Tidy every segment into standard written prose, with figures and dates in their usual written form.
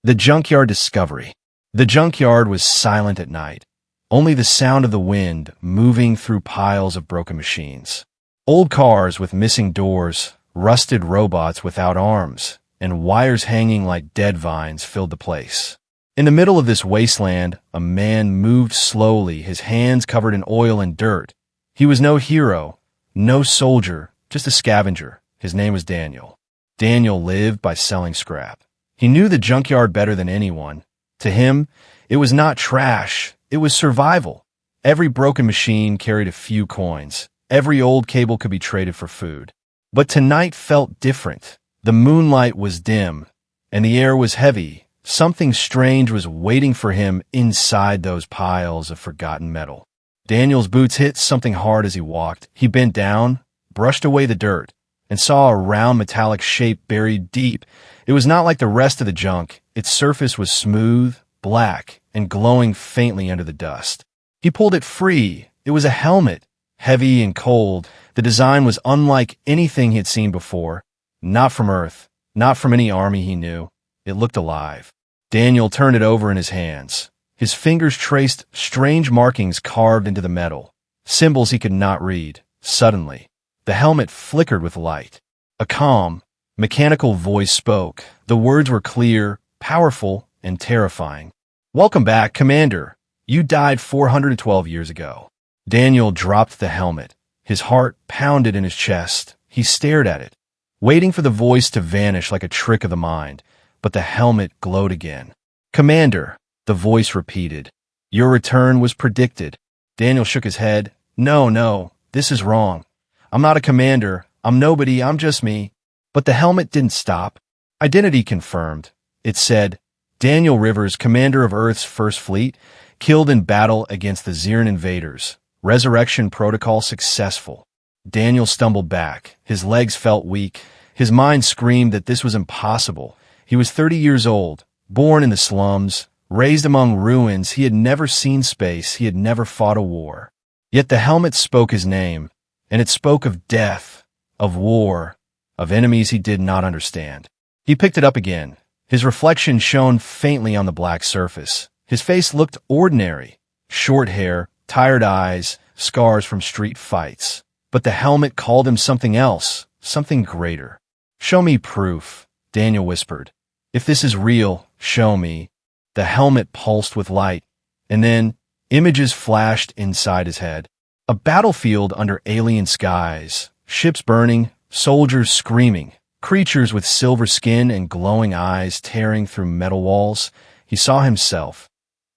The Junkyard discovery. The junkyard was silent at night, only the sound of the wind moving through piles of broken machines. Old cars with missing doors, rusted robots without arms, and wires hanging like dead vines filled the place. In the middle of this wasteland, a man moved slowly, his hands covered in oil and dirt. He was no hero, no soldier, just a scavenger. His name was Daniel. Daniel lived by selling scrap. He knew the junkyard better than anyone. To him, it was not trash, it was survival. Every broken machine carried a few coins. Every old cable could be traded for food. But tonight felt different. The moonlight was dim, and the air was heavy. Something strange was waiting for him inside those piles of forgotten metal. Daniel's boots hit something hard as he walked. He bent down, brushed away the dirt, and saw a round metallic shape buried deep. It was not like the rest of the junk. Its surface was smooth, black, and glowing faintly under the dust. He pulled it free. It was a helmet, heavy and cold. The design was unlike anything he had seen before. Not from Earth, not from any army he knew. It looked alive. Daniel turned it over in his hands. His fingers traced strange markings carved into the metal, symbols he could not read. Suddenly, the helmet flickered with light. A calm, mechanical voice spoke. The words were clear, powerful, and terrifying. "Welcome back, Commander. You died 412 years ago." Daniel dropped the helmet. His heart pounded in his chest. He stared at it, waiting for the voice to vanish like a trick of the mind. But the helmet glowed again. "Commander," the voice repeated, "your return was predicted." Daniel shook his head. No, this is wrong. I'm not a commander. I'm nobody. I'm just me." But the helmet didn't stop. Identity confirmed. It said, "Daniel Rivers, commander of Earth's First Fleet, killed in battle against the Xeran invaders. Resurrection protocol successful." Daniel stumbled back. His legs felt weak. His mind screamed that this was impossible. He was 30 years old, born in the slums, raised among ruins. He had never seen space. He had never fought a war. Yet the helmet spoke his name, and it spoke of death, of war, of enemies he did not understand. He picked it up again. His reflection shone faintly on the black surface. His face looked ordinary. Short hair, tired eyes, scars from street fights. But the helmet called him something else, something greater. "Show me proof," Daniel whispered. "If this is real, show me." The helmet pulsed with light, and then images flashed inside his head. A battlefield under alien skies, ships burning, soldiers screaming, creatures with silver skin and glowing eyes tearing through metal walls. He saw himself,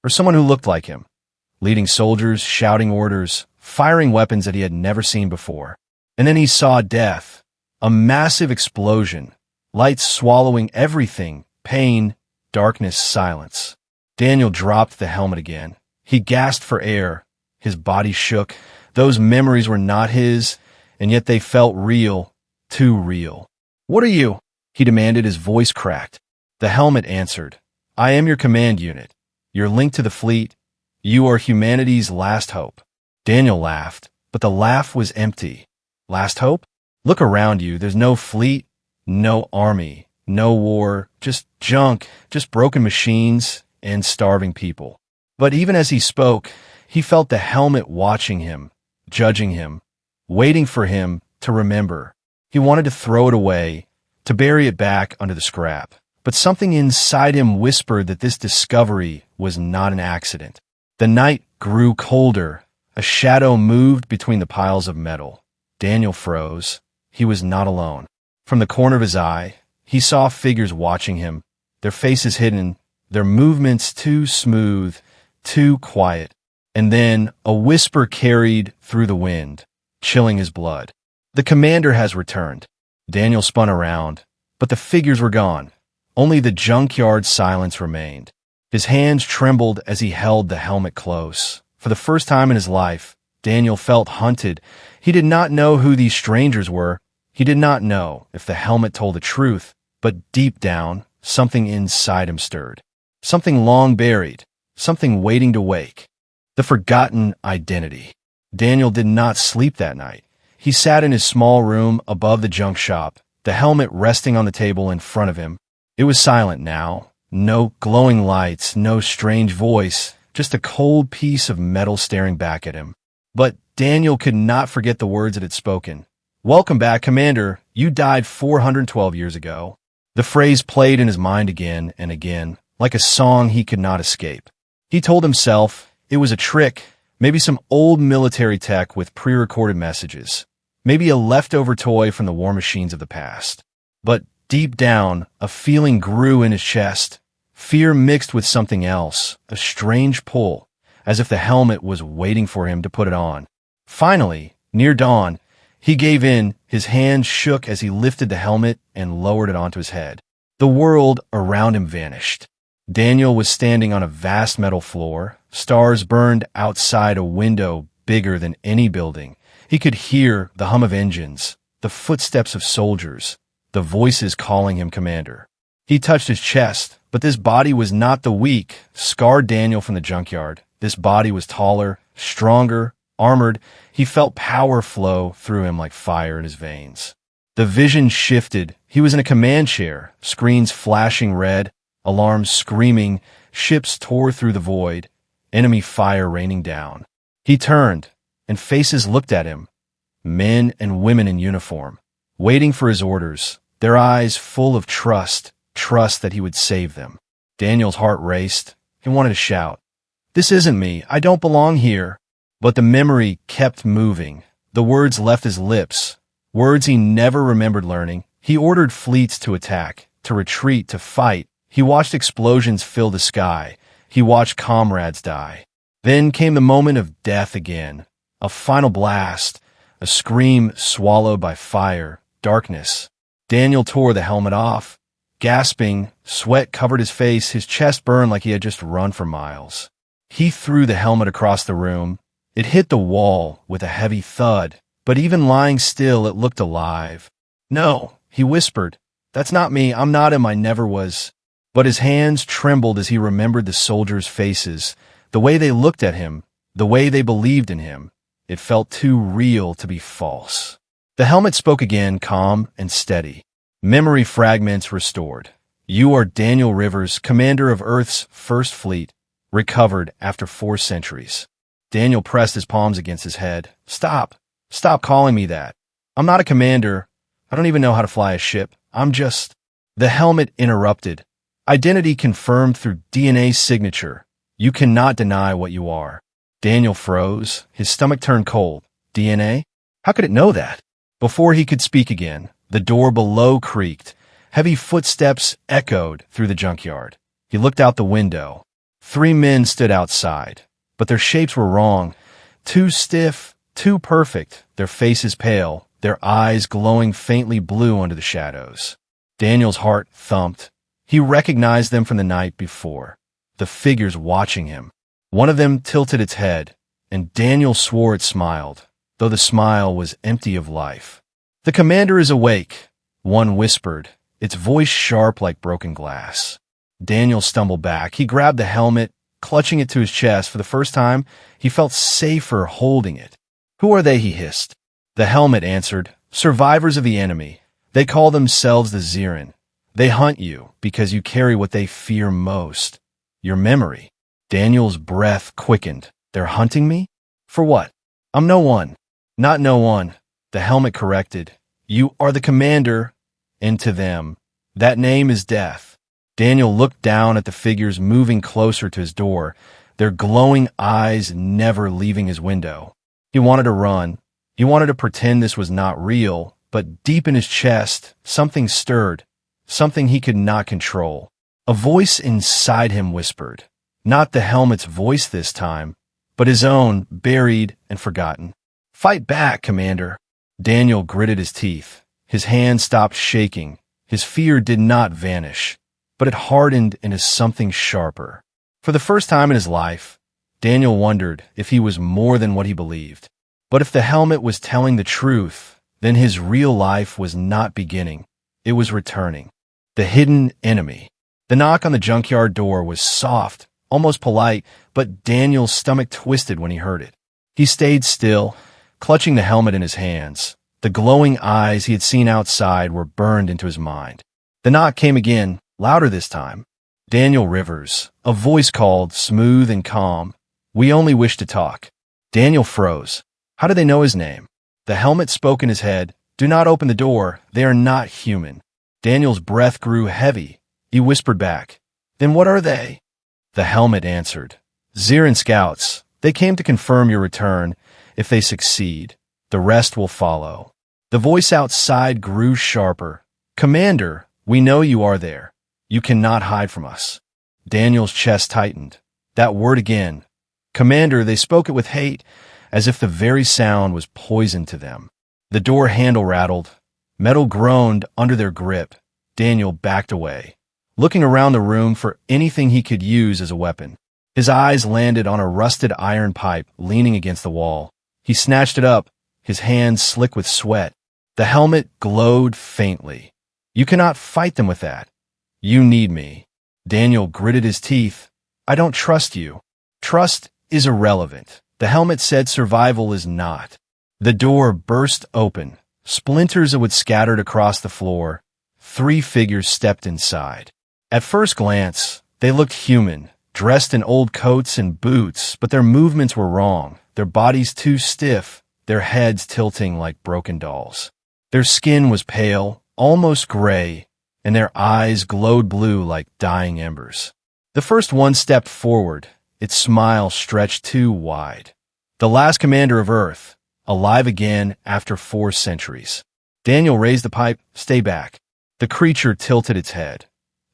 or someone who looked like him, leading soldiers, shouting orders, firing weapons that he had never seen before. And then he saw death, a massive explosion, lights swallowing everything, pain, darkness, silence. Daniel dropped the helmet again. He gasped for air. His body shook. Those memories were not his, and yet they felt real, too real. "What are you?" he demanded, his voice cracked. The helmet answered, "I am your command unit. You're linked to the fleet. You are humanity's last hope." Daniel laughed, but the laugh was empty. Last hope? Look around you. There's no fleet, no army, no war, just junk, just broken machines and starving people. But even as he spoke, he felt the helmet watching him, judging him, waiting for him to remember. He wanted to throw it away, to bury it back under the scrap. But something inside him whispered that this discovery was not an accident. The night grew colder. A shadow moved between the piles of metal. Daniel froze. He was not alone. From the corner of his eye, he saw figures watching him, their faces hidden, their movements too smooth, too quiet. And then a whisper carried through the wind, chilling his blood. "The commander has returned." Daniel spun around, but the figures were gone. Only the junkyard silence remained. His hands trembled as he held the helmet close. For the first time in his life, Daniel felt hunted. He did not know who these strangers were. He did not know if the helmet told the truth, but deep down, something inside him stirred. Something long buried, something waiting to wake. The forgotten identity. Daniel did not sleep that night. He sat in his small room above the junk shop, the helmet resting on the table in front of him. It was silent now, No glowing lights, no strange voice, just a cold piece of metal staring back at him. But Daniel could not forget the words it had spoken. "Welcome back, Commander. You died 412 years ago." The phrase played in his mind again and again, like a song he could not escape. He told himself it was a trick, maybe some old military tech with pre-recorded messages, maybe a leftover toy from the war machines of the past. But deep down, a feeling grew in his chest, fear mixed with something else, a strange pull, as if the helmet was waiting for him to put it on. Finally, near dawn, he gave in. His hands shook as he lifted the helmet and lowered it onto his head. The world around him vanished. Daniel was standing on a vast metal floor. Stars burned outside a window bigger than any building. He could hear the hum of engines, the footsteps of soldiers, the voices calling him commander. He touched his chest, but this body was not the weak, scarred Daniel from the junkyard. This body was taller, stronger, armored. He felt power flow through him like fire in his veins. The vision shifted. He was in a command chair, screens flashing red, alarms screaming, ships tore through the void, enemy fire raining down. He turned, and faces looked at him, men and women in uniform, waiting for his orders, their eyes full of trust that he would save them. Daniel's heart raced. He wanted to shout, "This isn't me. I don't belong here." But the memory kept moving. The words left his lips, words he never remembered learning. He ordered fleets to attack, to retreat, to fight. He watched explosions fill the sky. He watched comrades die. Then came the moment of death again. A final blast, a scream swallowed by fire, darkness. Daniel tore the helmet off. Gasping, sweat covered his face. His chest burned like he had just run for miles. He threw the helmet across the room. It hit the wall with a heavy thud, but even lying still, it looked alive. "No," he whispered. "That's not me. I'm not him. I never was." But his hands trembled as he remembered the soldiers' faces, the way they looked at him, the way they believed in him. It felt too real to be false. The helmet spoke again, calm and steady. Memory fragments restored. "You are Daniel Rivers, commander of Earth's First Fleet, recovered after 4 centuries. Daniel pressed his palms against his head. "Stop. Stop calling me that. I'm not a commander. I don't even know how to fly a ship. I'm just—" The helmet interrupted. "Identity confirmed through DNA signature. You cannot deny what you are." Daniel froze. His stomach turned cold. DNA? How could it know that? Before he could speak again, the door below creaked. Heavy footsteps echoed through the junkyard. He looked out the window. 3 men stood outside, but their shapes were wrong. Too stiff, too perfect, their faces pale, their eyes glowing faintly blue under the shadows. Daniel's heart thumped. He recognized them from the night before, the figures watching him. One of them tilted its head, and Daniel swore it smiled, though the smile was empty of life. "The commander is awake," one whispered, its voice sharp like broken glass. Daniel stumbled back. He grabbed the helmet, clutching it to his chest. For the first time, he felt safer holding it. "Who are they?" he hissed. The helmet answered, "Survivors of the enemy. They call themselves the Zirin. They hunt you because you carry what they fear most, your memory." Daniel's breath quickened. "They're hunting me? For what? I'm no one." "Not no one," the helmet corrected. "You are the commander, and to them, that name is death." Daniel looked down at the figures moving closer to his door, their glowing eyes never leaving his window. He wanted to run. He wanted to pretend this was not real, but deep in his chest, something stirred, something he could not control. A voice inside him whispered, not the helmet's voice this time, but his own, buried and forgotten. "Fight back, Commander." Daniel gritted his teeth. His hand stopped shaking. His fear did not vanish, but it hardened into something sharper. For the first time in his life, Daniel wondered if he was more than what he believed. But if the helmet was telling the truth, then his real life was not beginning. It was returning. The hidden enemy. The knock on the junkyard door was soft, almost polite, but Daniel's stomach twisted when he heard it. He stayed still, clutching the helmet in his hands. The glowing eyes he had seen outside were burned into his mind. The knock came again, louder this time. Daniel Rivers. A voice called, smooth and calm. "We only wish to talk." Daniel froze. How did they know his name? The helmet spoke in his head. "Do not open the door. They are not human." Daniel's breath grew heavy. He whispered back, "Then what are they?" The helmet answered, "Zirin scouts. They came to confirm your return. If they succeed, the rest will follow." The voice outside grew sharper. "Commander, we know you are there. You cannot hide from us." Daniel's chest tightened. That word again. Commander, they spoke it with hate, as if the very sound was poison to them. The door handle rattled. Metal groaned under their grip. Daniel backed away, looking around the room for anything he could use as a weapon. His eyes landed on a rusted iron pipe leaning against the wall. He snatched it up, his hands slick with sweat. The helmet glowed faintly. "You cannot fight them with that. You need me." Daniel gritted his teeth. "I don't trust you." "Trust is irrelevant." The helmet said, "Survival is not." The door burst open. Splinters of wood scattered across the floor. 3 figures stepped inside. At first glance, they looked human, dressed in old coats and boots, but their movements were wrong, their bodies too stiff, their heads tilting like broken dolls. Their skin was pale, almost gray, and their eyes glowed blue like dying embers. The first one stepped forward, its smile stretched too wide. The last commander of Earth, alive again after 4 centuries. Daniel raised the pipe. "Stay back." The creature tilted its head.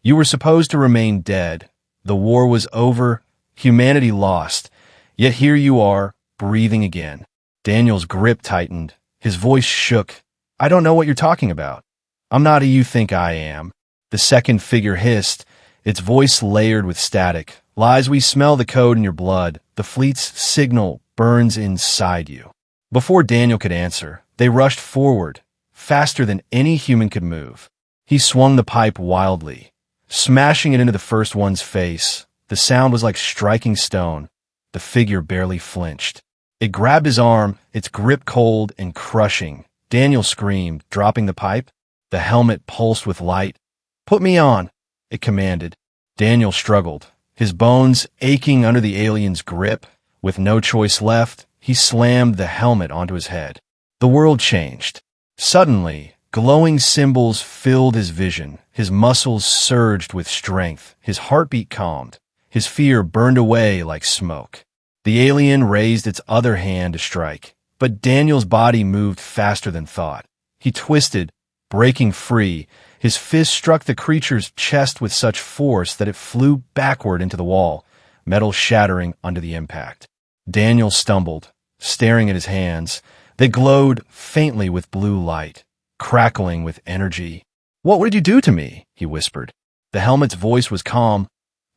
"You were supposed to remain dead. The war was over, humanity lost, yet here you are, breathing again." Daniel's grip tightened. His voice shook. "I don't know what you're talking about." "I'm not who you think I am." The second figure hissed, its voice layered with static. "Lies, we smell the code in your blood. The fleet's signal burns inside you." Before Daniel could answer, they rushed forward, faster than any human could move. He swung the pipe wildly, smashing it into the first one's face. The sound was like striking stone. The figure barely flinched. It grabbed his arm, its grip cold and crushing. Daniel screamed, dropping the pipe. The helmet pulsed with light. "Put me on," it commanded. Daniel struggled, his bones aching under the alien's grip. With no choice left, he slammed the helmet onto his head. The world changed. Suddenly, glowing symbols filled his vision. His muscles surged with strength. His heartbeat calmed. His fear burned away like smoke. The alien raised its other hand to strike, but Daniel's body moved faster than thought. He twisted, breaking free. His fist struck the creature's chest with such force that it flew backward into the wall, metal shattering under the impact. Daniel stumbled, staring at his hands. They glowed faintly with blue light, crackling with energy. "What would you do to me?" he whispered. The helmet's voice was calm.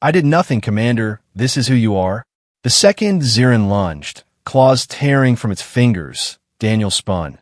"I did nothing, Commander. This is who you are." The second Zirin lunged, claws tearing from its fingers. Daniel spun,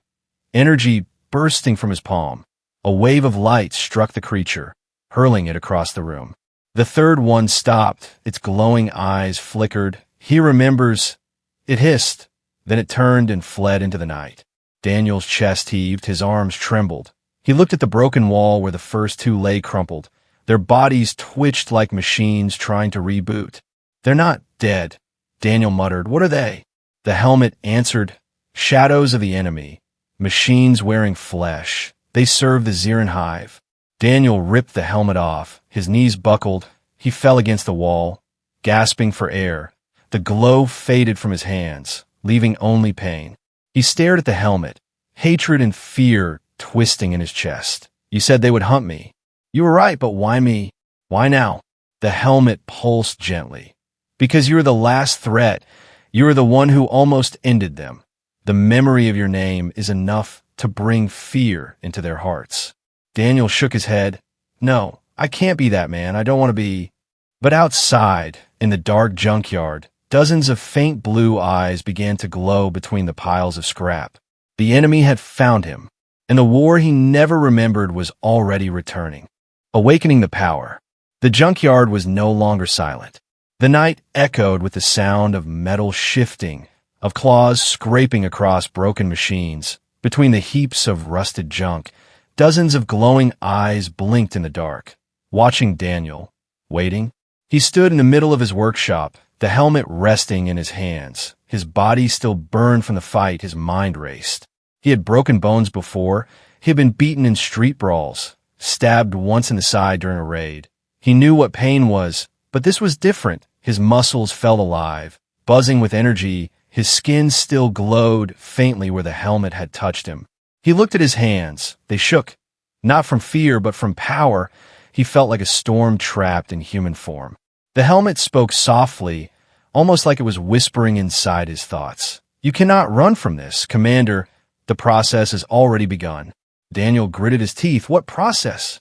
energy bursting from his palm. A wave of light struck the creature, hurling it across the room. The third one stopped, its glowing eyes flickered. "He remembers." It hissed, then it turned and fled into the night. Daniel's chest heaved, his arms trembled. He looked at the broken wall where the first 2 lay crumpled. Their bodies twitched like machines trying to reboot. "They're not dead," Daniel muttered. "What are they?" The helmet answered, "Shadows of the enemy. Machines wearing flesh. They serve the Zirin hive." Daniel ripped the helmet off. His knees buckled. He fell against the wall, gasping for air. The glow faded from his hands, leaving only pain. He stared at the helmet, hatred and fear twisting in his chest. "You said they would hunt me." "You were right, but why me? Why now?" The helmet pulsed gently. "Because you are the last threat. You are the one who almost ended them. The memory of your name is enough to bring fear into their hearts." Daniel shook his head. "No, I can't be that man. I don't want to be." But outside, in the dark junkyard, dozens of faint blue eyes began to glow between the piles of scrap. The enemy had found him, and the war he never remembered was already returning, awakening the power. The junkyard was no longer silent. The night echoed with the sound of metal shifting, of claws scraping across broken machines. Between the heaps of rusted junk, dozens of glowing eyes blinked in the dark, watching Daniel, Waiting? He stood in the middle of his workshop, the helmet resting in his hands. His body still burned from the fight, his mind raced. He had broken bones before. He had been beaten in street brawls, stabbed once in the side during a raid. He knew what pain was, but this was different. His muscles felt alive, buzzing with energy. His skin still glowed faintly where the helmet had touched him. He looked at his hands. They shook, not from fear, but from power. He felt like a storm trapped in human form. The helmet spoke softly, almost like it was whispering inside his thoughts. "You cannot run from this, Commander. The process has already begun." Daniel gritted his teeth. "What process?"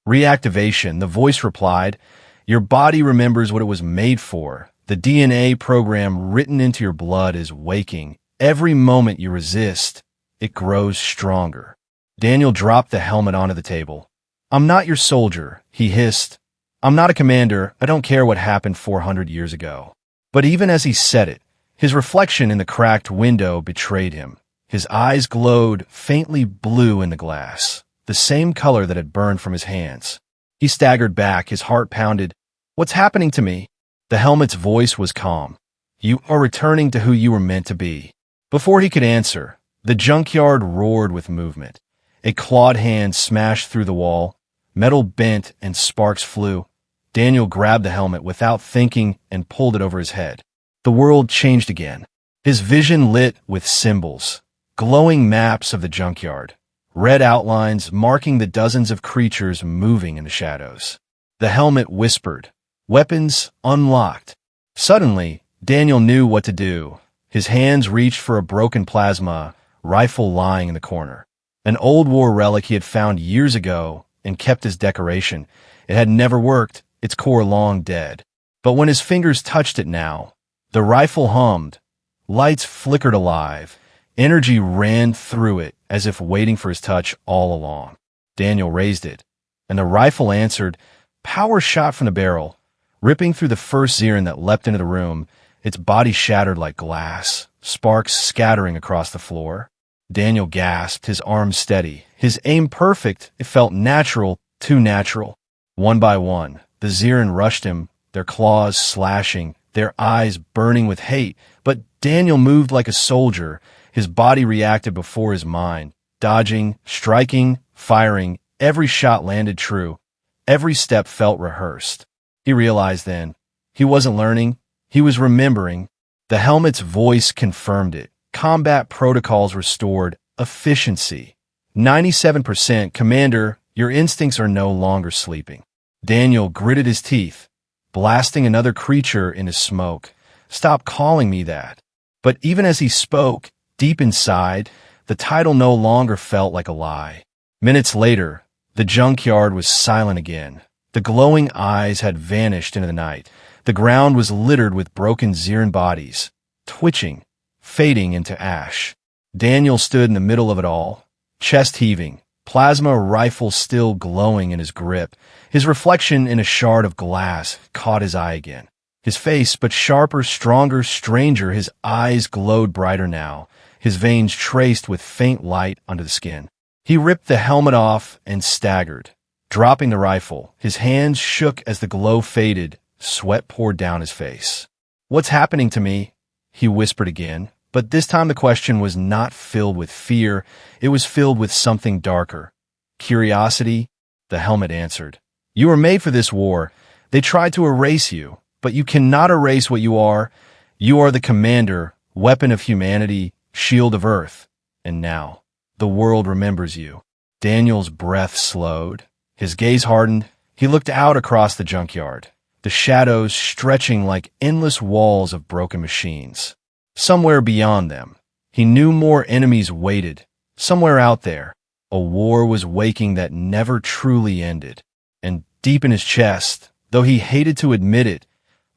"Reactivation," the voice replied. "Your body remembers what it was made for. The DNA program written into your blood is waking. Every moment you resist, it grows stronger." Daniel dropped the helmet onto the table. "I'm not your soldier," he hissed. "I'm not a commander. I don't care what happened 400 years ago." But even as he said it, his reflection in the cracked window betrayed him. His eyes glowed faintly blue in the glass, the same color that had burned from his hands. He staggered back, his heart pounded. "What's happening to me?" The helmet's voice was calm. "You are returning to who you were meant to be." Before he could answer, the junkyard roared with movement. A clawed hand smashed through the wall. Metal bent and sparks flew. Daniel grabbed the helmet without thinking and pulled it over his head. The world changed again. His vision lit with symbols, glowing maps of the junkyard, red outlines marking the dozens of creatures moving in the shadows. The helmet whispered, "Weapons unlocked." Suddenly, Daniel knew what to do. His hands reached for a broken plasma rifle lying in the corner. An old war relic he had found years ago and kept as decoration. It had never worked, its core long dead. But when his fingers touched it now, the rifle hummed. Lights flickered alive. Energy ran through it as if waiting for his touch all along. Daniel raised it, and the rifle answered. Power shot from the barrel, ripping through the first Xiran that leapt into the room. Its body shattered like glass, sparks scattering across the floor. Daniel gasped, his arms steady, his aim perfect. It felt natural, too natural. One by one, the Xiran rushed him, their claws slashing, their eyes burning with hate. But Daniel moved like a soldier. His body reacted before his mind, dodging, striking, firing. Every shot landed true. Every step felt rehearsed. He realized then, he wasn't learning, he was remembering. The helmet's voice confirmed it. Combat protocols restored. Efficiency. 97%. Commander, your instincts are no longer sleeping. Daniel gritted his teeth, blasting another creature into smoke. Stop calling me that. But even as he spoke, deep inside, the title no longer felt like a lie. Minutes later, the junkyard was silent again. The glowing eyes had vanished into the night. The ground was littered with broken Xiran bodies, twitching, fading into ash. Daniel stood in the middle of it all, chest heaving, plasma rifle still glowing in his grip. His reflection in a shard of glass caught his eye again. His face, but sharper, stronger, stranger, his eyes glowed brighter now, his veins traced with faint light under the skin. He ripped the helmet off and staggered, dropping the rifle. His hands shook as the glow faded, sweat poured down his face. What's happening to me? He whispered again, but this time the question was not filled with fear, it was filled with something darker. Curiosity? The helmet answered. You were made for this war. They tried to erase you, but you cannot erase what you are. You are the commander, weapon of humanity, shield of Earth. And now, the world remembers you. Daniel's breath slowed. His gaze hardened. He looked out across the junkyard, the shadows stretching like endless walls of broken machines. Somewhere beyond them, he knew more enemies waited. Somewhere out there, a war was waking that never truly ended. And deep in his chest, though he hated to admit it,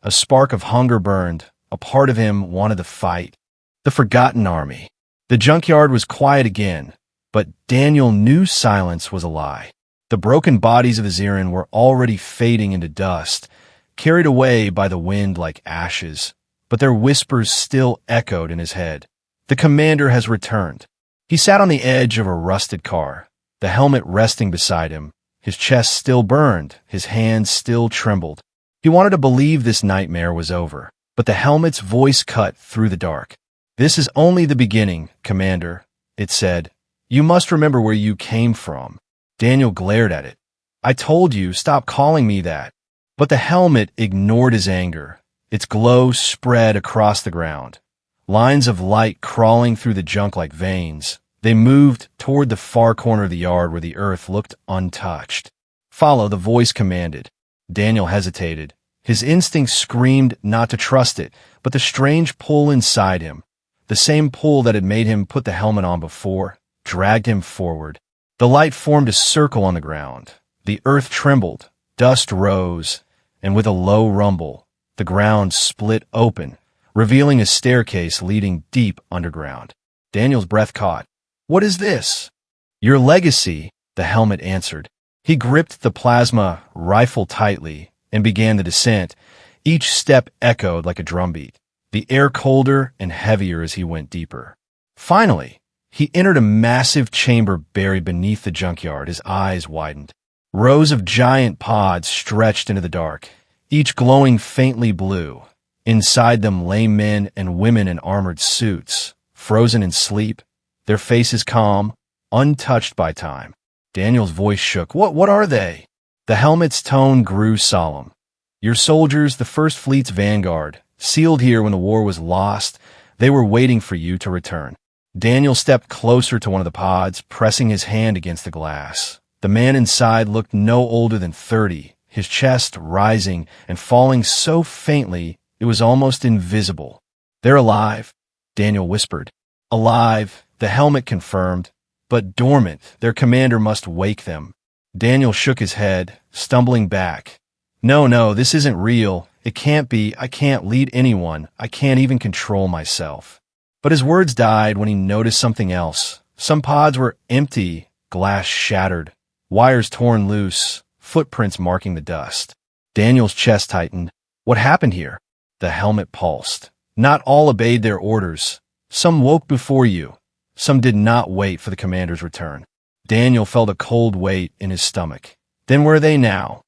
a spark of hunger burned. A part of him wanted to fight. The forgotten army. The junkyard was quiet again, but Daniel knew silence was a lie. The broken bodies of the Xiran were already fading into dust, carried away by the wind like ashes, but their whispers still echoed in his head. The commander has returned. He sat on the edge of a rusted car, the helmet resting beside him. His chest still burned, his hands still trembled. He wanted to believe this nightmare was over, but the helmet's voice cut through the dark. "This is only the beginning, Commander," it said. "You must remember where you came from." Daniel glared at it. "I told you, stop calling me that." But the helmet ignored his anger. Its glow spread across the ground. Lines of light crawling through the junk like veins. They moved toward the far corner of the yard where the earth looked untouched. "Follow," the voice commanded. Daniel hesitated. His instinct screamed not to trust it, but the strange pull inside him, the same pull that had made him put the helmet on before, dragged him forward. The light formed a circle on the ground. The earth trembled, dust rose, and with a low rumble, the ground split open, revealing a staircase leading deep underground. Daniel's breath caught. "What is this?" "Your legacy," the helmet answered. He gripped the plasma rifle tightly and began the descent. Each step echoed like a drumbeat, the air colder and heavier as he went deeper. Finally, he entered a massive chamber buried beneath the junkyard. His eyes widened. Rows of giant pods stretched into the dark, each glowing faintly blue. Inside them lay men and women in armored suits, frozen in sleep, their faces calm, untouched by time. Daniel's voice shook. What are they?" The helmet's tone grew solemn. "Your soldiers, the First Fleet's vanguard, sealed here when the war was lost. They were waiting for you to return." Daniel stepped closer to one of the pods, pressing his hand against the glass. The man inside looked no older than 30, his chest rising and falling so faintly it was almost invisible. "They're alive," Daniel whispered. "Alive," the helmet confirmed, "but dormant. Their commander must wake them." Daniel shook his head, stumbling back. No, this isn't real. It can't be. I can't lead anyone. I can't even control myself." But his words died when he noticed something else. Some pods were empty, glass shattered, wires torn loose, footprints marking the dust. Daniel's chest tightened. "What happened here?" The helmet pulsed. "Not all obeyed their orders. Some woke before you. Some did not wait for the commander's return." Daniel felt a cold weight in his stomach. "Then where are they now?"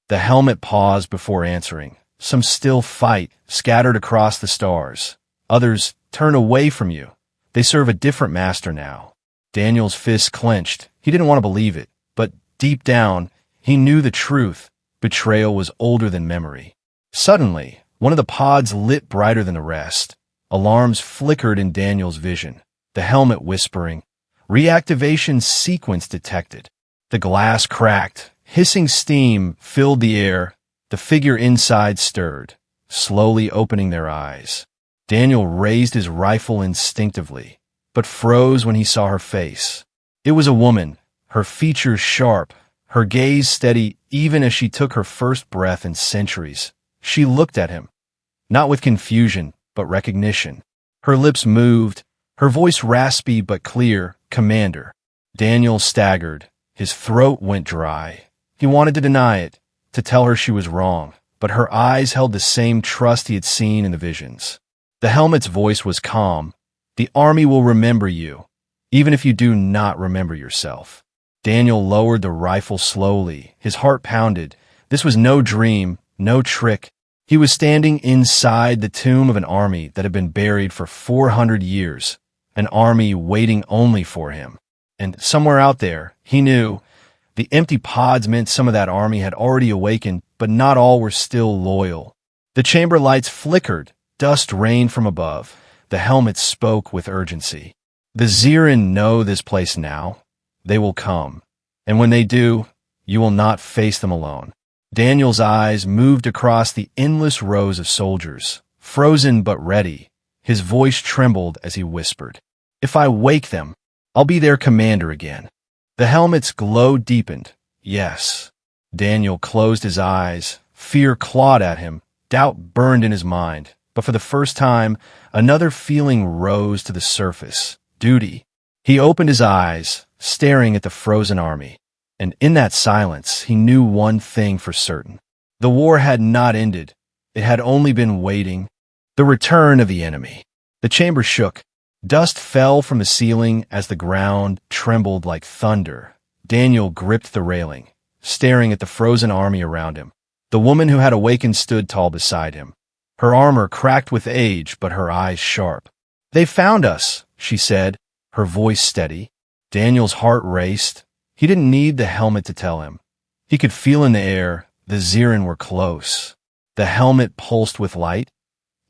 The helmet paused before answering. "Some still fight, scattered across the stars. Others turn away from you. They serve a different master now." Daniel's fists clenched. He didn't want to believe it, but deep down, he knew the truth. Betrayal was older than memory. Suddenly, one of the pods lit brighter than the rest. Alarms flickered in Daniel's vision. The helmet whispering, "Reactivation sequence detected." The glass cracked. Hissing steam filled the air. The figure inside stirred, slowly opening their eyes. Daniel raised his rifle instinctively, but froze when he saw her face. It was a woman, her features sharp, her gaze steady even as she took her first breath in centuries. She looked at him, not with confusion, but recognition. Her lips moved, her voice raspy but clear, "Commander." Daniel staggered. His throat went dry. He wanted to deny it, to tell her she was wrong, but her eyes held the same trust he had seen in the visions. The helmet's voice was calm. "The army will remember you, even if you do not remember yourself." Daniel lowered the rifle slowly. His heart pounded. This was no dream, no trick. He was standing inside the tomb of an army that had been buried for 400 years, an army waiting only for him. And somewhere out there, he knew, the empty pods meant some of that army had already awakened, but not all were still loyal. The chamber lights flickered. Dust rained from above. The helmet spoke with urgency. "The Xirin know this place now. They will come. And when they do, you will not face them alone." Daniel's eyes moved across the endless rows of soldiers, frozen but ready. His voice trembled as he whispered, "If I wake them, I'll be their commander again." The helmet's glow deepened. "Yes." Daniel closed his eyes. Fear clawed at him. Doubt burned in his mind. But for the first time, another feeling rose to the surface. Duty. He opened his eyes, staring at the frozen army. And in that silence, he knew one thing for certain. The war had not ended. It had only been waiting. The return of the enemy. The chamber shook. Dust fell from the ceiling as the ground trembled like thunder. Daniel gripped the railing, staring at the frozen army around him. The woman who had awakened stood tall beside him. Her armor cracked with age, but her eyes sharp. "They found us," she said, her voice steady. Daniel's heart raced. He didn't need the helmet to tell him. He could feel in the air the Zirin were close. The helmet pulsed with light.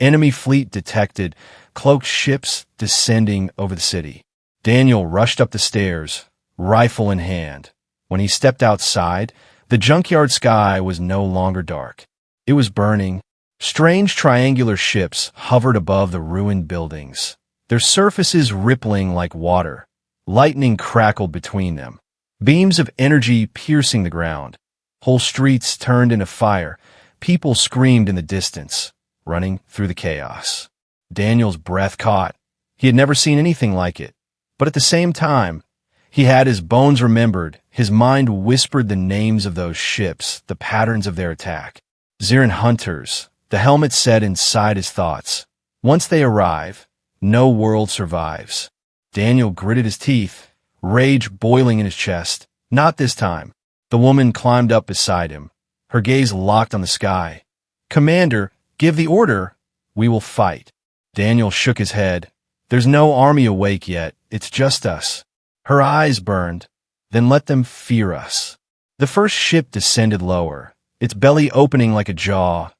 Enemy fleet detected, cloaked ships descending over the city. Daniel rushed up the stairs, rifle in hand. When he stepped outside, the junkyard sky was no longer dark. It was burning. Strange triangular ships hovered above the ruined buildings, their surfaces rippling like water. Lightning crackled between them, beams of energy piercing the ground. Whole streets turned into fire. People screamed in the distance, running through the chaos. Daniel's breath caught. He had never seen anything like it. But at the same time, he had his bones remembered. His mind whispered the names of those ships, the patterns of their attack. Zirin hunters, the helmet said inside his thoughts. Once they arrive, no world survives. Daniel gritted his teeth, rage boiling in his chest. Not this time. The woman climbed up beside him, her gaze locked on the sky. "Commander, give the order. We will fight." Daniel shook his head. "There's no army awake yet. It's just us." Her eyes burned. "Then let them fear us." The first ship descended lower, its belly opening like a jaw.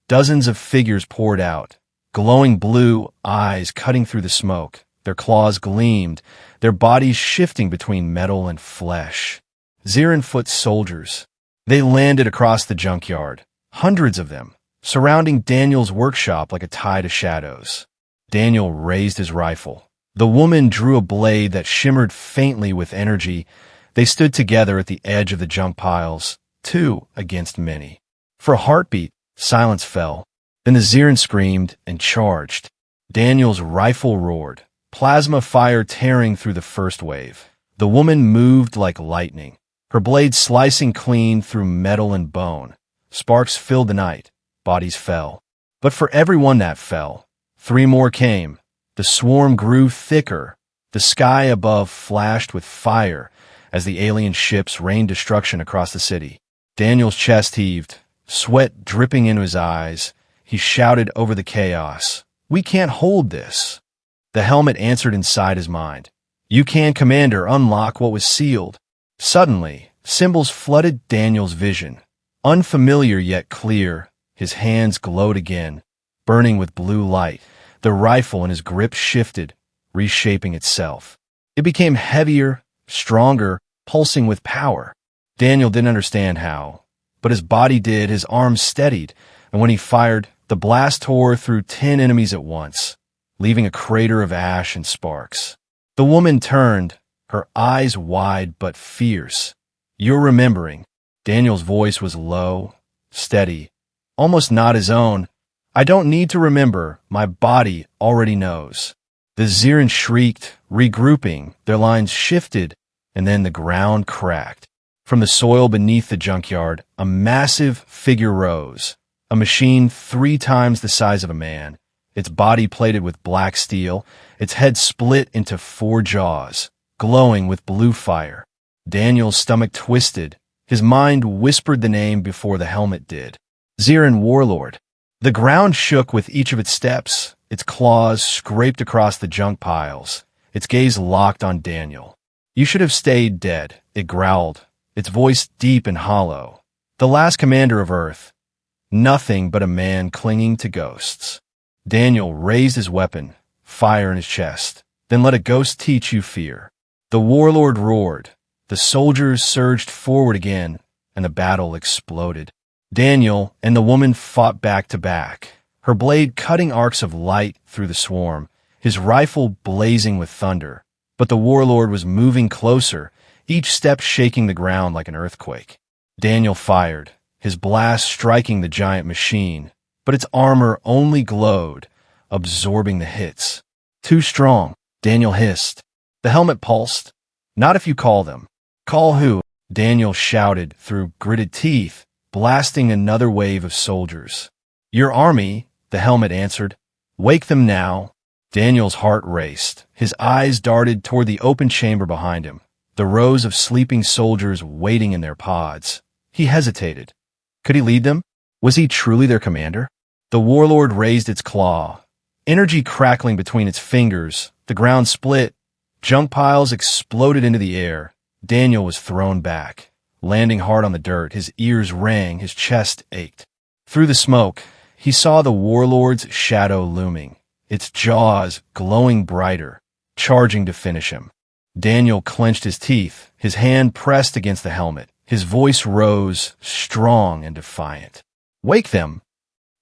Dozens of figures poured out, glowing blue eyes cutting through the smoke. Their claws gleamed, their bodies shifting between metal and flesh. Zirin-foot soldiers. They landed across the junkyard, hundreds of them, surrounding Daniel's workshop like a tide of shadows. Daniel raised his rifle. The woman drew a blade that shimmered faintly with energy. They stood together at the edge of the junk piles, two against many. For a heartbeat, silence fell. Then the Zirin screamed and charged. Daniel's rifle roared, plasma fire tearing through the first wave. The woman moved like lightning, her blade slicing clean through metal and bone. Sparks filled the night. Bodies fell. But for everyone that fell, three more came. The swarm grew thicker. The sky above flashed with fire as the alien ships rained destruction across the city. Daniel's chest heaved, sweat dripping into his eyes. He shouted over the chaos, "We can't hold this." The helmet answered inside his mind. "You can, Commander, unlock what was sealed." Suddenly, symbols flooded Daniel's vision. Unfamiliar yet clear, his hands glowed again, burning with blue light. The rifle in his grip shifted, reshaping itself. It became heavier, stronger, pulsing with power. Daniel didn't understand how, but his body did. His arms steadied, and when he fired, the blast tore through 10 enemies at once, leaving a crater of ash and sparks. The woman turned, her eyes wide but fierce. "You're remembering." Daniel's voice was low, steady, almost not his own. "I don't need to remember. My body already knows." The Zirin shrieked, regrouping. Their lines shifted, and then the ground cracked. From the soil beneath the junkyard, a massive figure rose, a machine 3 times the size of a man, its body plated with black steel, its head split into 4 jaws, glowing with blue fire. Daniel's stomach twisted. His mind whispered the name before the helmet did. Zirin Warlord. The ground shook with each of its steps. Its claws scraped across the junk piles. Its gaze locked on Daniel. "You should have stayed dead," it growled, its voice deep and hollow. "The last commander of Earth. Nothing but a man clinging to ghosts." Daniel raised his weapon, fire in his chest. "Then let a ghost teach you fear." The warlord roared. The soldiers surged forward again, and the battle exploded. Daniel and the woman fought back to back, her blade cutting arcs of light through the swarm, his rifle blazing with thunder. But the warlord was moving closer, each step shaking the ground like an earthquake. Daniel fired, his blast striking the giant machine, but its armor only glowed, absorbing the hits. "Too strong," Daniel hissed. The helmet pulsed. "Not if you call them." "Call who?" Daniel shouted through gritted teeth, blasting another wave of soldiers. "Your army," the helmet answered. "Wake them now." Daniel's heart raced. His eyes darted toward the open chamber behind him, the rows of sleeping soldiers waiting in their pods. He hesitated. Could he lead them? Was he truly their commander? The warlord raised its claw, energy crackling between its fingers. The ground split. Junk piles exploded into the air. Daniel was thrown back, landing hard on the dirt. His ears rang, his chest ached. Through the smoke, he saw the warlord's shadow looming, its jaws glowing brighter, charging to finish him. Daniel clenched his teeth, his hand pressed against the helmet. His voice rose, strong and defiant. "Wake them!"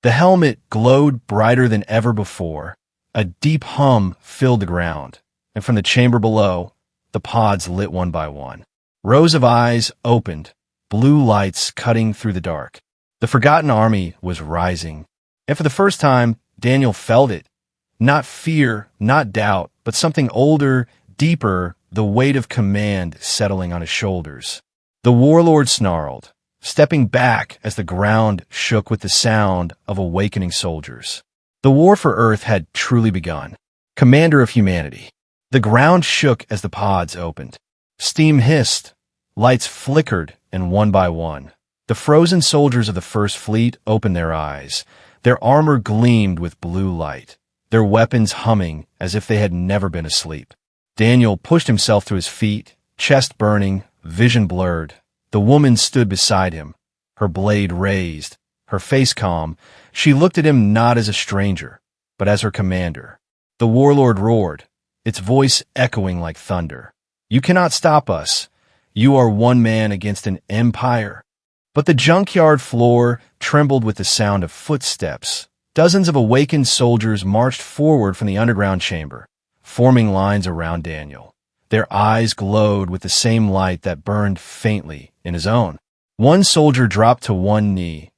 The helmet glowed brighter than ever before. A deep hum filled the ground, and from the chamber below, the pods lit one by one. Rows of eyes opened, blue lights cutting through the dark. The forgotten army was rising, and for the first time, Daniel felt it. Not fear, not doubt, but something older, deeper, the weight of command settling on his shoulders. The warlord snarled, stepping back as the ground shook with the sound of awakening soldiers. The war for Earth had truly begun. Commander of humanity. The ground shook as the pods opened. Steam hissed, lights flickered, and one by one, the frozen soldiers of the First Fleet opened their eyes. Their armor gleamed with blue light, their weapons humming as if they had never been asleep. Daniel pushed himself to his feet, chest burning, vision blurred. The woman stood beside him, her blade raised, her face calm. She looked at him not as a stranger, but as her commander. The warlord roared, its voice echoing like thunder. "You cannot stop us. You are one man against an empire." But the junkyard floor trembled with the sound of footsteps. Dozens of awakened soldiers marched forward from the underground chamber, forming lines around Daniel. Their eyes glowed with the same light that burned faintly in his own. One soldier dropped to one knee,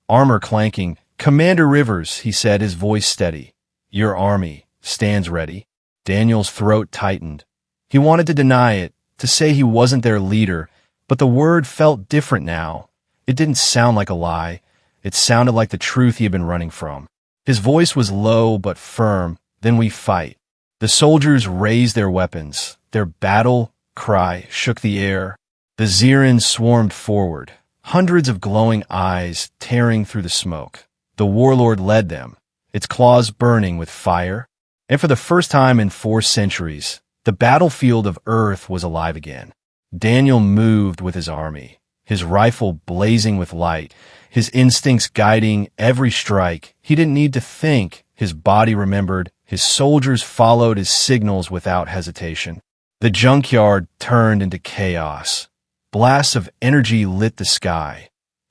armor clanking. "Commander Rivers," he said, his voice steady, "your army stands ready." Daniel's throat tightened. He wanted to deny it, to say he wasn't their leader, but the word felt different now. It didn't sound like a lie. It sounded like the truth he had been running from. His voice was low but firm. "Then we fight." The soldiers raised their weapons. Their battle cry shook the air. The Zirans swarmed forward, hundreds of glowing eyes tearing through the smoke. The warlord led them, its claws burning with fire. And for the first time in 4 centuries, the battlefield of Earth was alive again. Daniel moved with his army, his rifle blazing with light, his instincts guiding every strike. He didn't need to think. His body remembered. His soldiers followed his signals without hesitation. The junkyard turned into chaos. Blasts of energy lit the sky.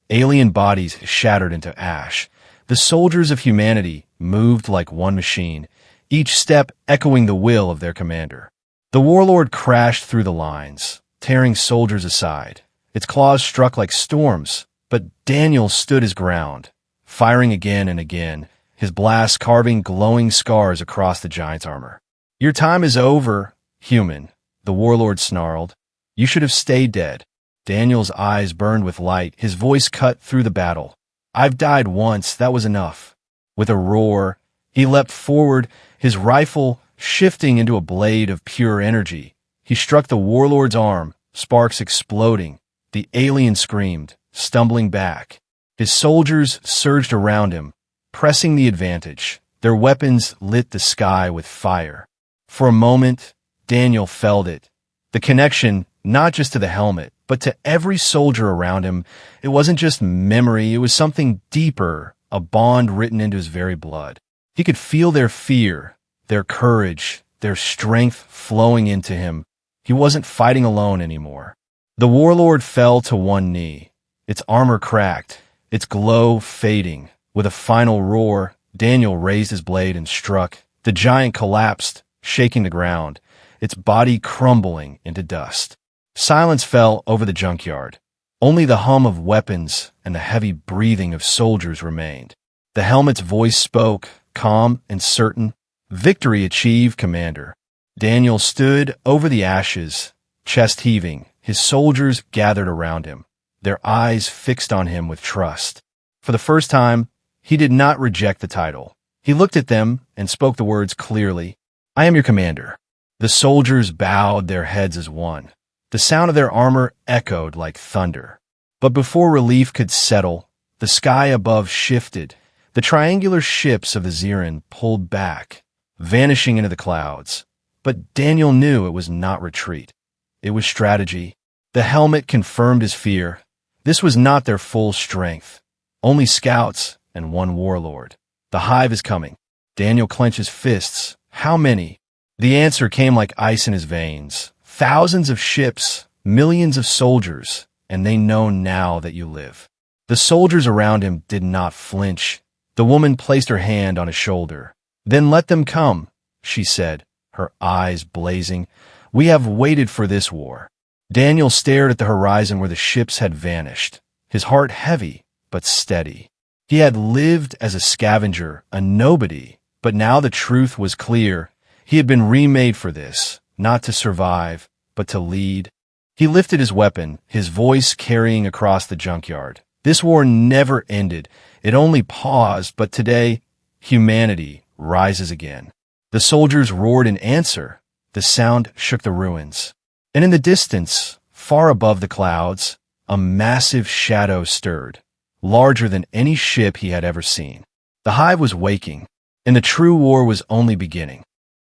Alien bodies shattered into ash. The soldiers of humanity moved like one machine, each step echoing the will of their commander. The warlord crashed through the lines, tearing soldiers aside. Its claws struck like storms, but Daniel stood his ground, firing again and again, his blasts carving glowing scars across the giant's armor. "Your time is over, human," the warlord snarled. "You should have stayed dead." Daniel's eyes burned with light, his voice cut through the battle. "I've died once, that was enough." With a roar, he leapt forward, his rifle shifting into a blade of pure energy. He struck the warlord's arm, sparks exploding. The alien screamed, stumbling back. His soldiers surged around him, pressing the advantage. Their weapons lit the sky with fire. For a moment, Daniel felt it. The connection, not just to the helmet, but to every soldier around him. It wasn't just memory, it was something deeper, a bond written into his very blood. He could feel their fear, their courage, their strength flowing into him. He wasn't fighting alone anymore. The warlord fell to one knee, its armor cracked, its glow fading. With a final roar, Daniel raised his blade and struck. The giant collapsed, shaking the ground, its body crumbling into dust. Silence fell over the junkyard. Only the hum of weapons and the heavy breathing of soldiers remained. The helmet's voice spoke, calm and certain. "Victory achieved, Commander." Daniel stood over the ashes, chest heaving. His soldiers gathered around him, their eyes fixed on him with trust. For the first time, he did not reject the title. He looked at them and spoke the words clearly. "I am your commander." The soldiers bowed their heads as one. The sound of their armor echoed like thunder. But before relief could settle, The sky above shifted. The triangular ships of the Zirin pulled back, vanishing into the clouds. But Daniel knew it was not retreat. It was strategy. The helmet confirmed his fear. This was not their full strength. Only scouts and one warlord. The hive is coming. Daniel clenched his fists. How many? The answer came like ice in his veins. Thousands of ships, millions of soldiers, and they know now that you live. The soldiers around him did not flinch. The woman placed her hand on his shoulder. Then let them come, she said, her eyes blazing. We have waited for this war. Daniel stared at the horizon where the ships had vanished, his heart heavy but steady. He had lived as a scavenger, a nobody, but now the truth was clear. He had been remade for this, not to survive, but to lead. He lifted his weapon, his voice carrying across the junkyard. This war never ended. It only paused, but today, humanity rises again. The soldiers roared in answer. The sound shook the ruins. And in the distance, far above the clouds, a massive shadow stirred, larger than any ship he had ever seen. The hive was waking, and the true war was only beginning.